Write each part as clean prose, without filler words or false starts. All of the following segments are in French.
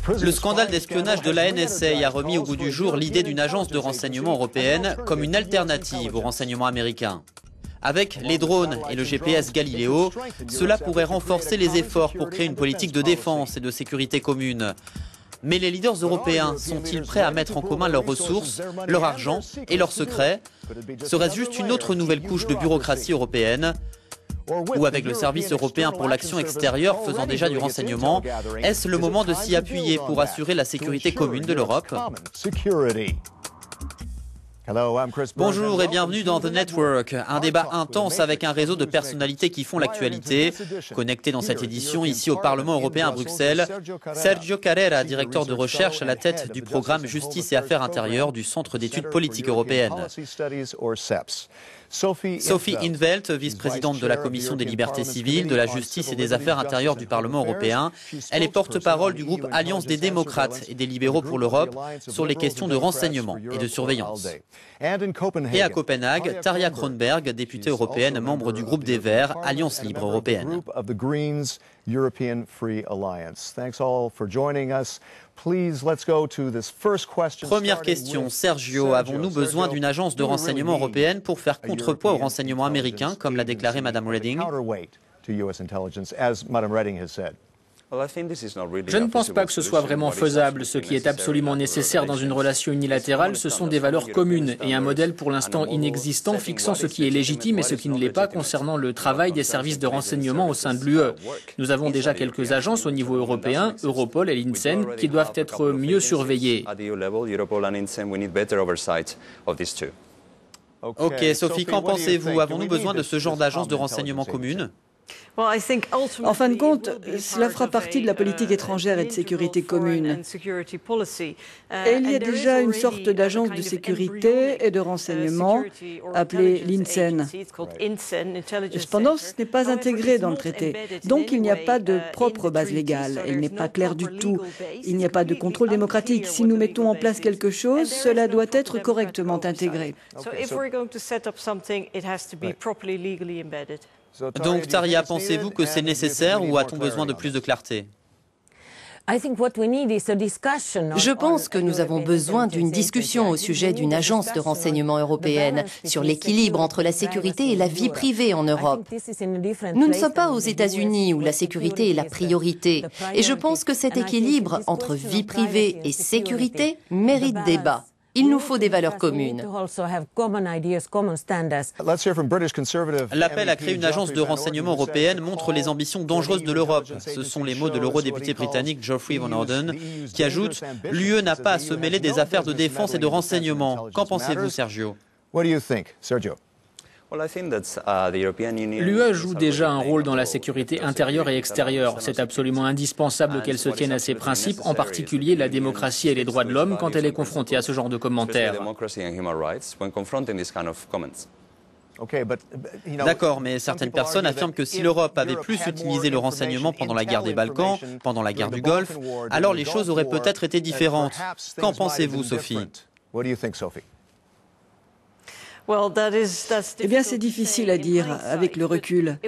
Le scandale d'espionnage de la NSA a remis au goût du jour l'idée d'une agence de renseignement européenne comme une alternative au renseignement américain. Avec les drones et le GPS Galileo, cela pourrait renforcer les efforts pour créer une politique de défense et de sécurité commune. Mais les leaders européens sont-ils prêts à mettre en commun leurs ressources, leur argent et leurs secrets? Serait-ce juste une autre nouvelle couche de bureaucratie européenne? Ou avec le service européen pour l'action extérieure faisant déjà du renseignement, est-ce le moment de s'y appuyer pour assurer la sécurité commune de l'Europe? Bonjour et bienvenue dans The Network, un débat intense avec un réseau de personnalités qui font l'actualité. Connecté dans cette édition ici au Parlement européen à Bruxelles, Sergio Carrera, directeur de recherche à la tête du programme Justice et Affaires intérieures du Centre d'études politiques européennes. Sophie in 't Veld, vice-présidente de la Commission des libertés civiles, de la justice et des affaires intérieures du Parlement européen. Elle est porte-parole du groupe Alliance des démocrates et des libéraux pour l'Europe sur les questions de renseignement et de surveillance. Et à Copenhague, Tarja Kronberg, députée européenne, membre du groupe des Verts, Alliance libre européenne. Première question, Sergio, avons-nous besoin d'une agence de renseignement européenne pour faire contrepoids au renseignement américain, comme l'a déclaré Mme Reding? Je ne pense pas que ce soit vraiment faisable. Ce qui est absolument nécessaire dans une relation unilatérale, ce sont des valeurs communes et un modèle pour l'instant inexistant fixant ce qui est légitime et ce qui ne l'est pas concernant le travail des services de renseignement au sein de l'UE. Nous avons déjà quelques agences au niveau européen, Europol et l'INSEN, qui doivent être mieux surveillées. Ok, Sophie, qu'en pensez-vous? Avons-nous besoin de ce genre d'agence de renseignement commune? En fin de compte, cela fera partie de la politique étrangère et de sécurité commune. Et il y a déjà une sorte d'agence de sécurité et de renseignement appelée l'INSEN. Cependant, ce n'est pas intégré dans le traité. Donc il n'y a pas de propre base légale. Elle n'est pas claire du tout. Il n'y a pas de contrôle démocratique. Si nous mettons en place quelque chose, cela doit être correctement intégré. Donc, Tarja, pensez-vous que c'est nécessaire ou a-t-on besoin de plus de clarté? Je pense que nous avons besoin d'une discussion au sujet d'une agence de renseignement européenne sur l'équilibre entre la sécurité et la vie privée en Europe. Nous ne sommes pas aux États-Unis où la sécurité est la priorité. Et je pense que cet équilibre entre vie privée et sécurité mérite débat. Il nous faut des valeurs communes. L'appel à créer une agence de renseignement européenne montre les ambitions dangereuses de l'Europe. Ce sont les mots de l'eurodéputé britannique Geoffrey Van Orden, qui ajoute « L'UE n'a pas à se mêler des affaires de défense et de renseignement ». Qu'en pensez-vous, Sergio? L'UE joue déjà un rôle dans la sécurité intérieure et extérieure. C'est absolument indispensable qu'elle se tienne à ses principes, en particulier la démocratie et les droits de l'homme, quand elle est confrontée à ce genre de commentaires. D'accord, mais certaines personnes affirment que si l'Europe avait plus utilisé le renseignement pendant la guerre des Balkans, pendant la guerre du Golfe, alors les choses auraient peut-être été différentes. Qu'en pensez-vous, Sophie? Eh bien, c'est difficile à dire avec le recul.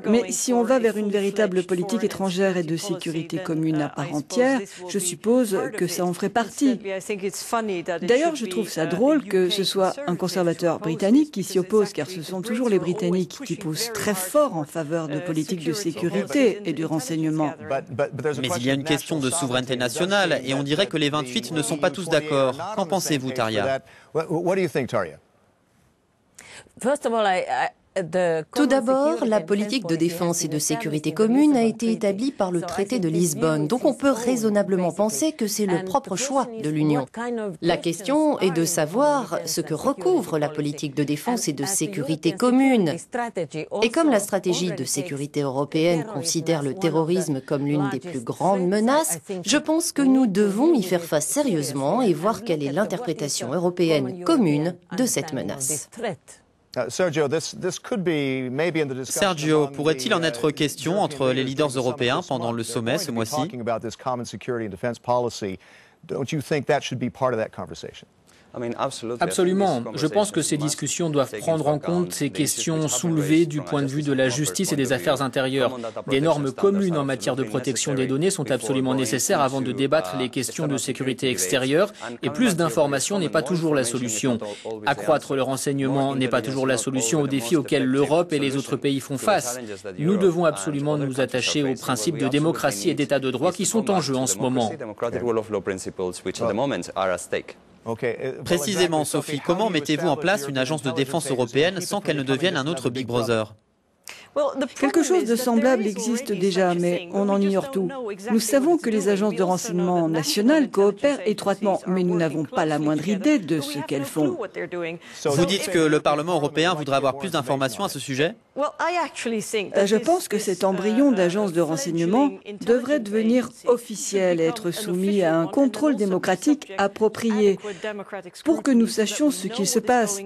Mais si on va vers une véritable politique étrangère et de sécurité commune à part entière, je suppose que ça en ferait partie. D'ailleurs, je trouve ça drôle que ce soit un conservateur britannique qui s'y oppose, car ce sont toujours les Britanniques qui poussent très fort en faveur de politiques de sécurité et du renseignement. Mais il y a une question de souveraineté nationale, et on dirait que les 28 ne sont pas tous d'accord. Qu'en pensez-vous, Tarja? Tout d'abord, la politique de défense et de sécurité commune a été établie par le traité de Lisbonne, donc on peut raisonnablement penser que c'est le propre choix de l'Union. La question est de savoir ce que recouvre la politique de défense et de sécurité commune. Et comme la stratégie de sécurité européenne considère le terrorisme comme l'une des plus grandes menaces, je pense que nous devons y faire face sérieusement et voir quelle est l'interprétation européenne commune de cette menace. Sergio, pourrait-il en être question entre les leaders européens pendant le sommet ce mois-ci? Absolument. Je pense que ces discussions doivent prendre en compte ces questions soulevées du point de vue de la justice et des affaires intérieures. Des normes communes en matière de protection des données sont absolument nécessaires avant de débattre les questions de sécurité extérieure, et plus d'informations n'est pas toujours la solution. Accroître le renseignement n'est pas toujours la solution aux défis auxquels l'Europe et les autres pays font face. Nous devons absolument nous attacher aux principes de démocratie et d'état de droit qui sont en jeu en ce moment. Précisément, Sophie, comment mettez-vous en place une agence de défense européenne sans qu'elle ne devienne un autre Big Brother ? Quelque chose de semblable existe déjà, mais on en ignore tout. Nous savons que les agences de renseignement nationales coopèrent étroitement, mais nous n'avons pas la moindre idée de ce qu'elles font. Vous dites que le Parlement européen voudrait avoir plus d'informations à ce sujet ? Je pense que cet embryon d'agence de renseignement devrait devenir officiel et être soumis à un contrôle démocratique approprié pour que nous sachions ce qu'il se passe.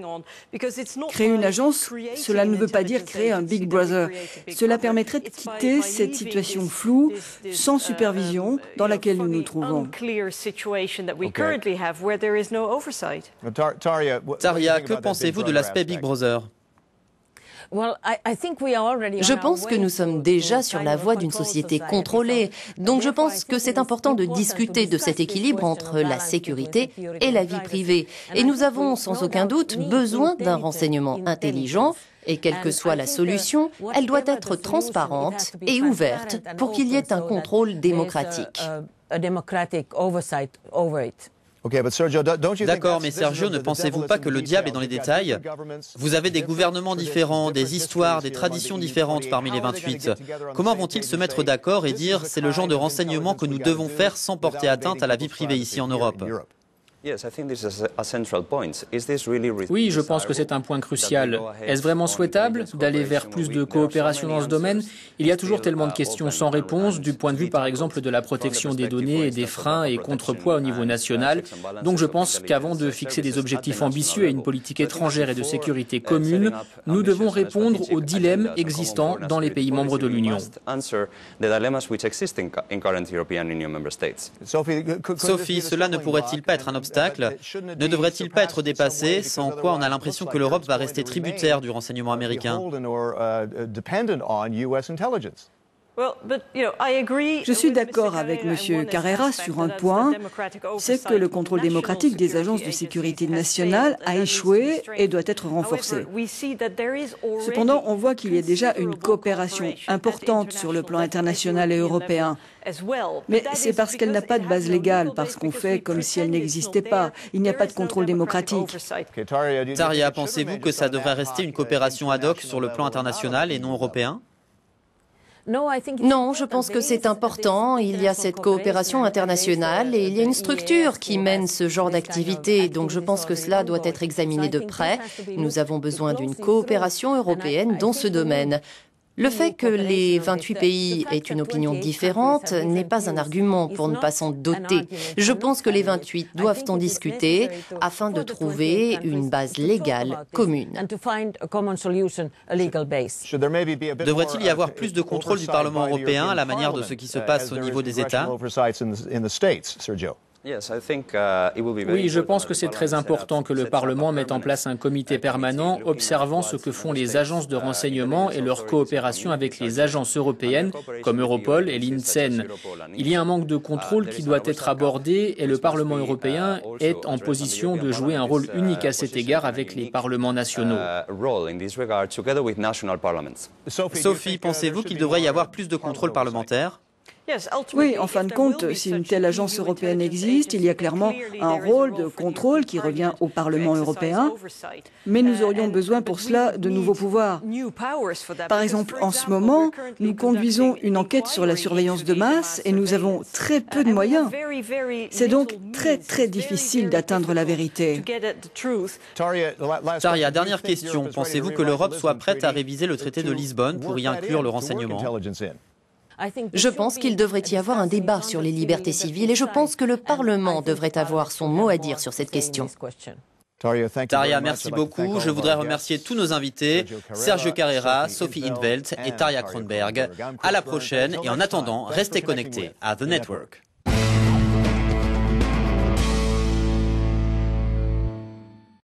Créer une agence, cela ne veut pas dire créer un Big Brother. Cela permettrait de quitter cette situation floue, sans supervision, dans laquelle nous nous trouvons. Tarja, que pensez-vous de l'aspect Big Brother ? Je pense que nous sommes déjà sur la voie d'une société contrôlée. Donc je pense que c'est important de discuter de cet équilibre entre la sécurité et la vie privée. Et nous avons sans aucun doute besoin d'un renseignement intelligent. Et quelle que soit la solution, elle doit être transparente et ouverte pour qu'il y ait un contrôle démocratique. D'accord, mais Sergio, ne pensez-vous pas que le diable est dans les détails ? Vous avez des gouvernements différents, des histoires, des traditions différentes parmi les 28. Comment vont-ils se mettre d'accord et dire « c'est le genre de renseignement que nous devons faire sans porter atteinte à la vie privée ici en Europe » ? Oui, je pense que c'est un point crucial. Est-ce vraiment souhaitable d'aller vers plus de coopération dans ce domaine ? Il y a toujours tellement de questions sans réponse, du point de vue par exemple de la protection des données et des freins et contrepoids au niveau national. Donc je pense qu'avant de fixer des objectifs ambitieux et une politique étrangère et de sécurité commune, nous devons répondre aux dilemmes existants dans les pays membres de l'Union. Sophie, cela ne pourrait-il pas être un obstacle ? Ne devrait-il pas être dépassé, sans quoi on a l'impression que l'Europe va rester tributaire du renseignement américain ? Je suis d'accord avec M. Carrera sur un point, c'est que le contrôle démocratique des agences de sécurité nationale a échoué et doit être renforcé. Cependant, on voit qu'il y a déjà une coopération importante sur le plan international et européen. Mais c'est parce qu'elle n'a pas de base légale, parce qu'on fait comme si elle n'existait pas. Il n'y a pas de contrôle démocratique. Tarja, pensez-vous que ça devrait rester une coopération ad hoc sur le plan international et non européen ? Non, je pense que c'est important. Il y a cette coopération internationale et il y a une structure qui mène ce genre d'activité. Donc je pense que cela doit être examiné de près. Nous avons besoin d'une coopération européenne dans ce domaine. Le fait que les 28 pays aient une opinion différente n'est pas un argument pour ne pas s'en doter. Je pense que les 28 doivent en discuter afin de trouver une base légale commune. Devrait-il y avoir plus de contrôle du Parlement européen à la manière de ce qui se passe au niveau des États ? Oui, je pense que c'est très important que le Parlement mette en place un comité permanent observant ce que font les agences de renseignement et leur coopération avec les agences européennes comme Europol et l'INSEN. Il y a un manque de contrôle qui doit être abordé et le Parlement européen est en position de jouer un rôle unique à cet égard avec les parlements nationaux. Sophie, pensez-vous qu'il devrait y avoir plus de contrôle parlementaire ? Oui, en fin de compte, si une telle agence européenne existe, il y a clairement un rôle de contrôle qui revient au Parlement européen, mais nous aurions besoin pour cela de nouveaux pouvoirs. Par exemple, en ce moment, nous conduisons une enquête sur la surveillance de masse et nous avons très peu de moyens. C'est donc très difficile d'atteindre la vérité. Tarja, dernière question. Pensez-vous que l'Europe soit prête à réviser le traité de Lisbonne pour y inclure le renseignement ? Je pense qu'il devrait y avoir un débat sur les libertés civiles et je pense que le Parlement devrait avoir son mot à dire sur cette question. Tarja, merci beaucoup. Je voudrais remercier tous nos invités, Sergio Carrera, Sophie In 't Veld et Tarja Kronberg. À la prochaine et en attendant, restez connectés à The Network.